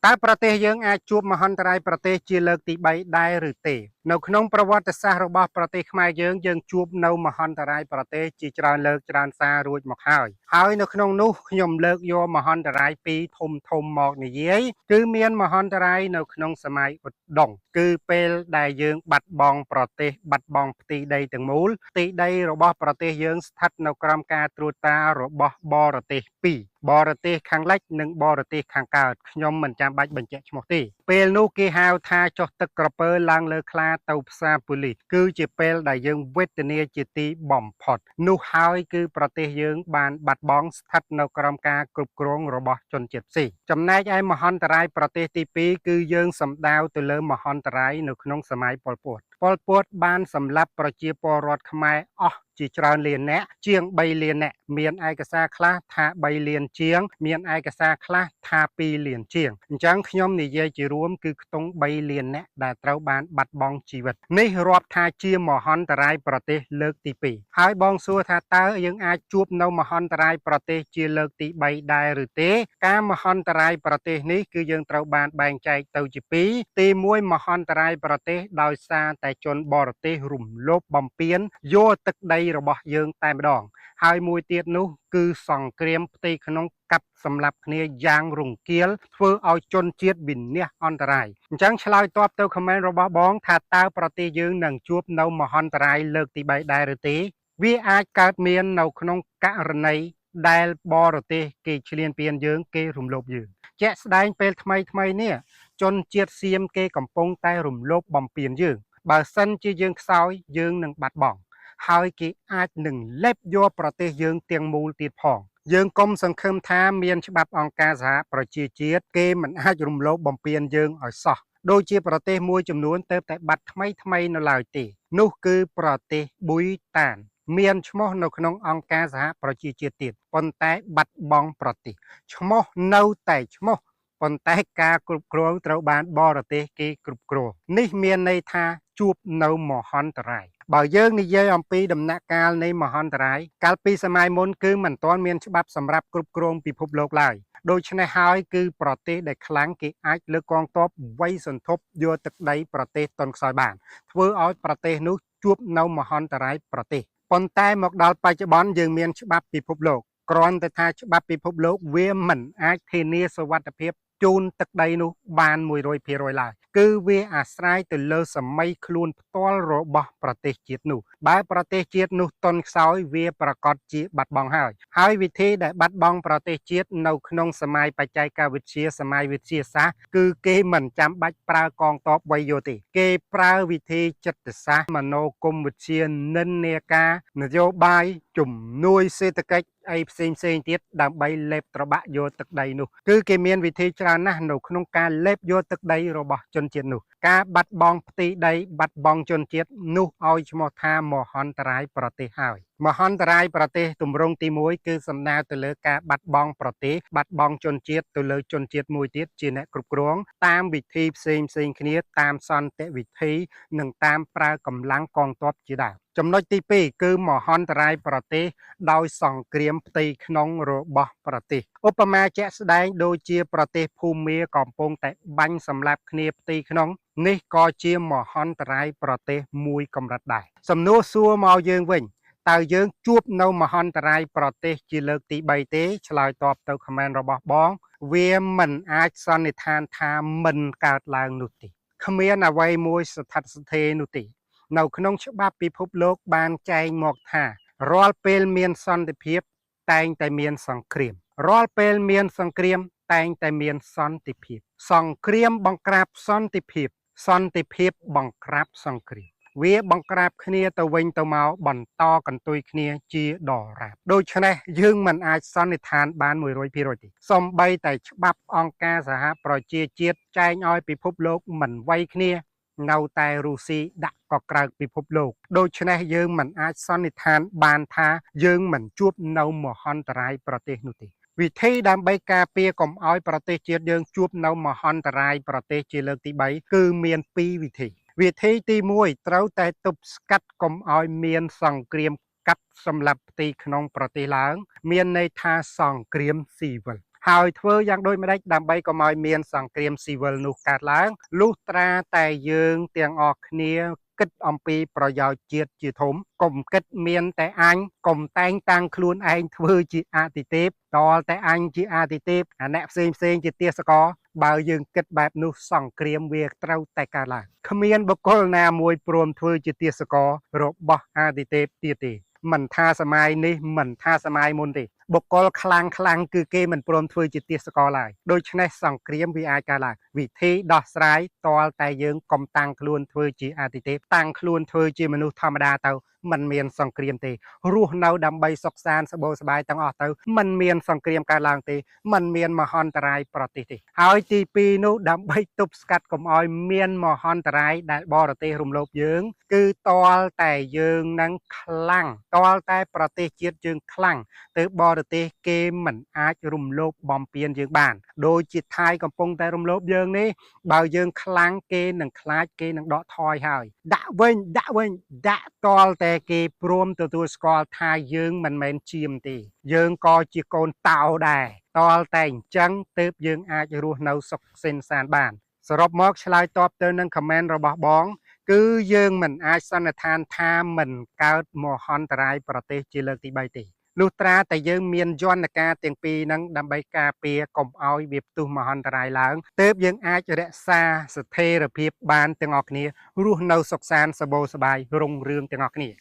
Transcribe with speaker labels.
Speaker 1: តើប្រទេសយើងអាចជួបមហន្តរាយប្រទេសជាលើកទី3ដែរឬទេនៅក្នុងប្រវត្តិសាស្ត្ររបស់ប្រទេសខ្មែរយើងជួបនៅមហន្តរាយប្រទេសជាច្រើនលើកច្រើនសាររួចមកហើយនៅក្នុងនោះខ្ញុំលើកយកមហន្តរាយពីរធំមកនិយាយគឺមានមហន្តរាយនៅក្នុងសម័យឧត្តមគឺពេលដែលយើងបាត់បង់ប្រទេសបាត់បង់ផ្ទៃដីទាំងមូលផ្ទៃដីរបស់ប្រទេសយើងស្ថិតនៅក្រោមការត្រួតត្រារបស់បរទេសពីរបរទេសខាងលិចនិងបរទេសខាងកើតខ្ញុំមិនចាំបាច់បញ្ជាក់ឈ្មោះទេពេលនោះគេហៅថាចុះទឹកក្រពើឡើងលើខ្លាទៅផ្សារប៉ូលីសគឺជាពេលដែលយើងវេទនាជាទីបំផុតនោះហើយគឺប្រទេសយើងបានបាត់បង់ស្ថិតនៅក្រោមការគ្រប់គ្រងរបស់ជនជាតិផ្សេងចំណែកឯមហន្តរាយប្រទេសទី2គឺយើងសំដៅទៅលើមហន្តរាយនៅក្នុងសម័យប៉ុលពតប៉ុលពតបានសម្លាប់ប្រជាពលរដ្ឋខ្មែរអស់ជាច្រើនលាននាក់ជាង3លាននាក់មានឯកសារខ្លះថា3លានជាងមានឯកសារខ្លះថា2លានជាងអញ្ចឹងខ្ញុំនិយាយជារួមគឺខ្ទង់3លាននាក់ដែលត្រូវបានបាត់បង់ជីវិតនេះរាប់ថាជាមហន្តរាយប្រទេសលើកទី2ហើយបងសួរថាតើយើងអាចជួបនៅមហន្តរាយប្រទេសជាលើកទី3ដែរឬទេការមហន្តរាយប្រទេសនេះគឺយើងត្រូវបានបែងចែកទៅជា2ទី1មហន្តរាយប្រទេសដោយសារតែជនបរទេសរំលោភបំពានយកទឹកដីរបស់យើងតែម្ដងហើយមួយទៀតនោះគឺសង្គ្រាមផ្ទៃក្នុងកាប់សម្លាប់គ្នាយ៉ាងរង្គាលធ្វើឲ្យជនជាតិវិនាសអន្តរាយអញ្ចឹងឆ្លើយតបទៅខមមិនរបស់បងថាតើប្រទេសយើងនឹងជួបនៅមហន្តរាយលើកទី3ដែរឬទេវាអាចកើតមាននៅក្នុងករណីដែលបរទេសគេឈ្លានពានយើងគេរំលោភយើងជាក់ស្ដែងពេលថ្មីនេះជនជាតិសៀមគេកំពុងតែរំលោភបំពានយើងបើសិនជាយើងខ្សោយយើងនឹងបាត់បង់ហើយគេអាចនឹងលេបយកប្រទេសយើងទាំងមូលទៀតផងយើងកុំសង្ឃឹមថាមានច្បាប់អង្គការសហប្រជាជាតិគេមិនអាចរំលោភបំពានយើងឲ្យសោះដូចជាប្រទេសមួយចំនួនទៅតែបាត់ថ្មីនៅឡើយទេនោះគឺប្រទេសប៊ុយតានមានឈ្មោះនៅក្នុងអង្គការសហប្រជាជាតិទៀតប៉ុន្តែបាត់បង់ប្រទេសឈ្មោះនៅតែឈ្មោះប៉ុន្តែការគ្រប់គ្រងត្រូវបានបរទេសគេគ្រប់គ្រងនេះមានន័យថាជួបនៅមហន្តរាយបើយើងនិយាយអំពីដំណាក់កាលនៃមហន្តរាយកាលពីសម័យមុនគឺមិនទាន់មានច្បាប់សម្រាប់គ្រប់គ្រងពិភពលោកឡើយដូច្នេះហើយគឺប្រទេសដែលខ្លាំងគេអាចលើកកងទ័ពវាយសន្ធប់យកទឹកដីប្រទេសតុនខ្សោយបានធ្វើឲ្យប្រទេសនោះជួបនៅមហន្តរាយប្រទេសប៉ុន្តែមកដល់បច្ចុប្បន្នយើងមានច្បាប់ពិភពលោកគ្រាន់តែថាច្បាប់ពិភពលោកវាមិនអាចធានាសុវត្ថិភាពជូនទឹកដីនោះបាន100%ឡើយគឺវាអាស្រ័យទៅលើសម័យខ្លួនផ្ទាល់របស់ប្រទេសជាតិនោះបើប្រទេសជាតិនោះតន់ខ្សោយវាប្រកាសជាបាត់បង់ហើយវិធីដែលបាត់បង់ប្រទេសជាតិនៅក្នុងសម័យបច្ចេកវិទ្យាសម័យវិទ្យាសាស្ត្រគឺគេមិនចាំបាច់ប្រើកងទ័ពវាយយកទេគេប្រើវិធីចិត្តសាស្ត្រមនោគមវិជ្ជានិន្នាការនយោបាយជំនួយសេដ្ឋកិច្ចអីផ្សេងទៀតដើម្បីលេបត្របាក់យកទឹកដីនោះគឺគេមានវិធីច្រើនណាស់នៅក្នុងការលេបយកទឹកដីរបស់ជនជាតិនោះការបាត់បង់ផ្ទៃដីបាត់បង់ជនជាតិនោះឲ្យឈ្មោះថាមហន្តរាយប្រទេសហើយមហន្តរាយប្រទេសទម្រង់ទី1គឺសំដៅទៅលើការបាត់បង់ប្រទេសបាត់បង់ជនជាតិទៅលើជនជាតិមួយទៀតជាអ្នកគ្រប់គ្រងតាមវិធីផ្សេងគ្នាតាមសន្តិវិធីនិងតាមប្រើកម្លាំងកងទ័ពជាដើមចំណុចទី2គឺមហន្តរាយប្រទេសដោយសង្គ្រាមផ្ទៃក្នុងរបស់ប្រទេសឧបមាជាក់ស្ដែងដូចជាប្រទេសភូមាកំពុងតែបាញ់សម្លាប់គ្នាផ្ទៃក្នុងនេះក៏ជាមហន្តរាយប្រទេសមួយកម្រិតដែរសំណួរសួរមកយើងវិញតើយើងជួបនៅមហន្តរាយប្រទេសជាលើកទី3ទេឆ្លើយតបទៅខមមិនរបស់បងវាមិនអាចសន្និដ្ឋានថាមិនកើតឡើងនោះទេគ្មានអ្វីមួយស្ថិតស្ថេរនោះទេនៅក្នុងច្បាប់ពិភពលោកបានចែងមកថារាល់ពេលមានសន្តិភាពតែងតែមានសង្គ្រាមរាល់ពេលមានសង្គ្រាមតែងតែមានសន្តិភាពសង្គ្រាមបង្ក្រាបសន្តិភាពសន្តិភាពបង្ក្រាបសង្គ្រាមវាបង្ក្រាបគ្នាទៅវិញទៅមកបន្តកន្ទុយគ្នាជាដរាបដូច្នេះយើងមិនអាចសន្និដ្ឋានបាន100%ទេសូម្បីតែច្បាប់អង្គការសហប្រជាជាតិចែងឲ្យពិភពលោកមិនវាយគ្នានៅតែរុស្ស៊ីដាក់កក្រើកពិភពលោកដូច្នេះយើងមិនអាចសន្និដ្ឋានបានថាយើងមិនជួបនៅមហន្តរាយប្រទេសនោះទេវិធីដើម្បីការពារកុំឲ្យប្រទេសជាតិយើងជួបនៅមហន្តរាយប្រទេសជាលើកទី3គឺមាន2វិធីវិធីទី1ត្រូវតែទប់ស្កាត់កុំឲ្យមានសង្គ្រាមកាប់សម្លាប់ផ្ទៃក្នុងប្រទេសឡើងមានន័យថាសង្គ្រាមស៊ីវិល ហើយធ្វើយ៉ាងដូចម្ដេចដើម្បីកុំឲ្យមានសង្គ្រាមស៊ីវិលនោះកើតឡើងលុះត្រាតែយើងទាំងអស់គ្នាគិតអំពីប្រយោជន៍ជាតិជាធំកុំគិតមានតែអញកុំតែងតាំងខ្លួនឯងធ្វើជាអតិទេពតលតែអញជាអតិទេពអាអ្នកផ្សេងជាទាសករបើយើងគិតបែបនោះសង្គ្រាមវាត្រូវតែកើតឡើងគ្មានបុគ្គលណាមួយព្រមធ្វើជាទាសកររបស់អតិទេពទៀតទេមិនថាសម័យនេះមិនថាសម័យមុនទេបុគ្គលខ្លាំងគឺគេមិនព្រមធ្វើជាទាសករឡើយដូច្នេះសង្គ្រាមវាអាចកើតឡើងវិធីដោះស្រាយតលតែយើងកុំតាំងខ្លួនធ្វើជាអតិទេពតាំងខ្លួនធ្វើជាមនុស្សធម្មតាទៅมันមានសង្គ្រាមទេរស់នៅដើម្បីសុខសាន្តសប្បាយសบายទាំងអស់ទៅมันមានសង្គ្រាមកើតឡើងទេมันមានមហន្តរាយប្រទេសទេហើយទី2នោះដើម្បីទប់ស្កាត់កុំឲ្យមានមហន្តរាយដែលបរទេសរំលោភយើងគឺតលតែយើងនឹងខ្លាំងតលតែប្រទេសជាតិយើងខ្លាំងទៅបរទេសគេមិនអាចរំលោភបំពានយើងបានដូចជាថៃកំពុងតែរំលោភយើងនេះបើយើងខ្លាំងគេនឹងខ្លាចគេនឹងដកថយហើយដាក់វិញដាក់តលតែគេព្រមទទួលស្គាល់ថាយើងមិនមែនជាមទេយើងក៏ជាកូនតោដែរតលតែអញ្ចឹងទើបយើងអាចរស់នៅសុខសិនសានបានសរុបមកឆ្លើយតបទៅនឹង comment របស់បងគឺយើងមិនអាចសន្និដ្ឋានថាមិនកើតមហន្តរាយប្រទេសជាលើកទី3ទេលុះត្រាតែយើងមានយន្តការទាំងពីរហ្នឹងដើម្បីការពារកុំឲ្យវាផ្ទុះមហន្តរាយឡើងទើបយើងអាចរក្សាស្ថិរភាពបានទាំងអស់គ្នារស់នៅសុខសាន្តសប្បាយរុងរឿងទាំងអស់គ្នា